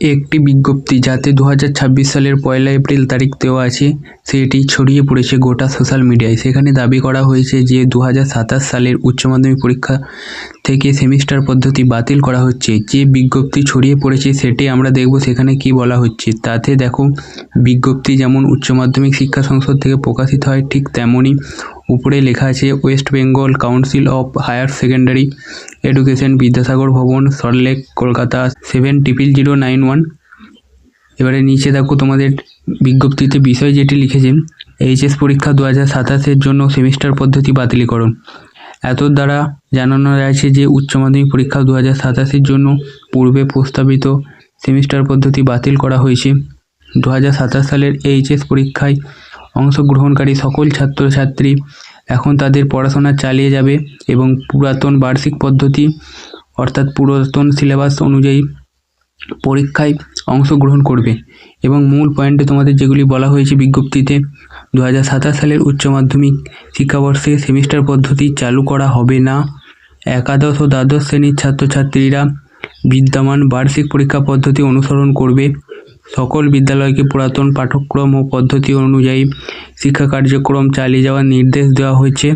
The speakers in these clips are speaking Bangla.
একটি বিজ্ঞপ্তি যাতে 2026 সালের 1 এপ্রিল তারিখ দেওয়া আছে সেটি ছড়িয়ে পড়েছে গোটা সোশ্যাল মিডিয়ায়। সেখানে দাবি করা হয়েছে যে 2027 সালের উচ্চ মাধ্যমিক পরীক্ষা থেকে সেমিস্টার পদ্ধতি বাতিল করা হচ্ছে। যে বিজ্ঞপ্তি ছড়িয়ে পড়েছে সেটি আমরা দেখব সেখানে কি বলা হচ্ছে। তাতে দেখো, বিজ্ঞপ্তি যেমন উচ্চ মাধ্যমিক শিক্ষা সংসদ থেকে প্রকাশিত হয় ঠিক তেমনই উপরে লেখা আছে West Bengal council of higher secondary education, Vidyasagar Bhavan, Salt Lake, Kolkata 700991। এবারে নিচে দেখো তোমাদের বিজ্ঞপ্তিতে বিষয় যেটি লিখেছে, এইচএস পরীক্ষা 2027-এর জন্য সেমিস্টার পদ্ধতি বাতিলীকরণ। এত দ্বারা জানানো যাচ্ছে যে উচ্চ মাধ্যমিক পরীক্ষা 2027-এর জন্য পূর্বে প্রস্তাবিত সেমিস্টার পদ্ধতি বাতিল করা হয়েছে। 2027 সালের এইচএস পরীক্ষায় অংশগ্রহণকারী সকল ছাত্রছাত্রী এখন তাদের পড়াশোনা চালিয়ে যাবে এবং পুরাতন বার্ষিক পদ্ধতি অর্থাৎ পুরাতন সিলেবাস অনুযায়ী পরীক্ষায় অংশগ্রহণ করবে। এবং মূল পয়েন্টে তোমাদের যেগুলি বলা হয়েছে বিজ্ঞপ্তিতে, 2027 সালের উচ্চ মাধ্যমিক শিক্ষাবর্ষে সেমিস্টার পদ্ধতি চালু করা হবে না। একাদশ ও দ্বাদশ শ্রেণীর ছাত্রছাত্রীরা বিদ্যমান বার্ষিক পরীক্ষা পদ্ধতি অনুসরণ করবে। সকল বিদ্যালয়কে পুরাতন পাঠ্যক্রম ও পদ্ধতি অনুযায়ী শিক্ষা কার্যক্রম চালিয়ে যাওয়ার নির্দেশ দেওয়া হয়েছে।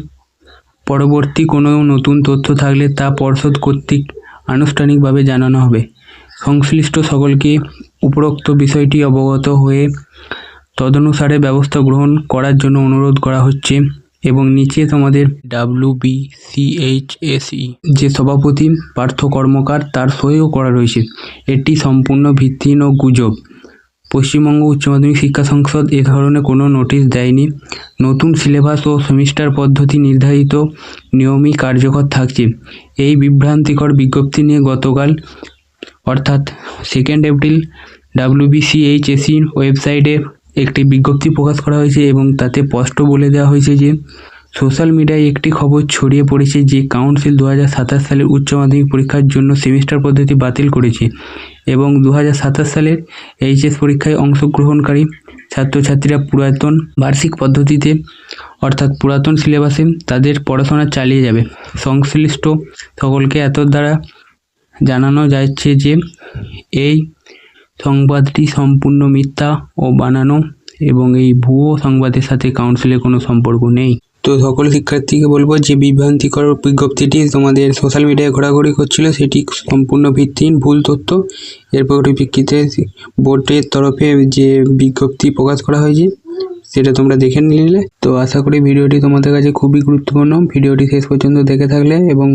পরবর্তী কোনো নতুন তথ্য থাকলে তা পর্ষদ কর্তৃক আনুষ্ঠানিকভাবে জানানো হবে। সংশ্লিষ্ট সকলকে উপরোক্ত বিষয়টি অবগত হয়ে তদনুসারে ব্যবস্থা গ্রহণ করার জন্য অনুরোধ করা হচ্ছে। এবং নিচে তোমাদের WBCHSE যে সভাপতি পার্থ কর্মকার তার সইও করা রয়েছে। এটি সম্পূর্ণ ভিত্তিহীন ও গুজব। পশ্চিমবঙ্গ উচ্চ মাধ্যমিক শিক্ষা সংসদ এ ধরনের কোনো নোটিশ দেয়নি। নতুন সিলেবাস ও সেমিস্টার পদ্ধতি নির্ধারিত নিয়মই কার্যকর থাকছে। এই বিভ্রান্তিকর বিজ্ঞপ্তি নিয়ে গতকাল অর্থাৎ 2 এপ্রিল WBCHSE ওয়েবসাইটে একটি বিজ্ঞপ্তি প্রকাশ করা হয়েছে এবং তাতে স্পষ্ট বলে দেওয়া হয়েছে যে সোশ্যাল মিডিয়ায় একটি খবর ছড়িয়ে পড়েছে যে কাউন্সিল 2027 সালের উচ্চ মাধ্যমিক পরীক্ষার জন্য সেমিস্টার পদ্ধতি বাতিল করেছে এবং 2027 সালের এইচএস পরীক্ষায় অংশগ্রহণকারী ছাত্রছাত্রীরা পুরাতন বার্ষিক পদ্ধতিতে অর্থাৎ পুরাতন সিলেবাসে তাদের পড়াশোনা চালিয়ে যাবে। সংশ্লিষ্ট সকলকে এত দ্বারা জানানো যাচ্ছে যে এই সংবাদটি সম্পূর্ণ মিথ্যা ও বানানো এবং এই ভুয়ো সংবাদের সাথে কাউন্সিলের কোনো সম্পর্ক নেই। তো সকল শিক্ষার্থীকে বলবো যে বিভ্রান্তিকর বিজ্ঞপ্তিটি তোমাদের সোশ্যাল মিডিয়ায় ঘোরাঘুরি করছিল সেটি সম্পূর্ণ ভিত্তিহীন ভুল তথ্য। এর পরিপ্রেক্ষিতে বোর্ডের তরফে যে বিজ্ঞপ্তি প্রকাশ করা হয়েছে সেটা তোমরা দেখে নিলে। তো আশা করি ভিডিওটি তোমাদের কাছে খুবই গুরুত্বপূর্ণ। ভিডিওটি শেষ পর্যন্ত দেখে থাকলে এবং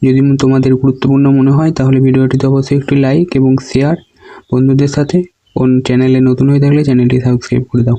যদি তোমাদের গুরুত্বপূর্ণ মনে হয় তাহলে ভিডিওটিতে অবশ্যই একটু লাইক এবং শেয়ার বন্ধুদের সাথে। চ্যানেলে নতুন হয়ে থাকলে চ্যানেলটি সাবস্ক্রাইব করে দাও।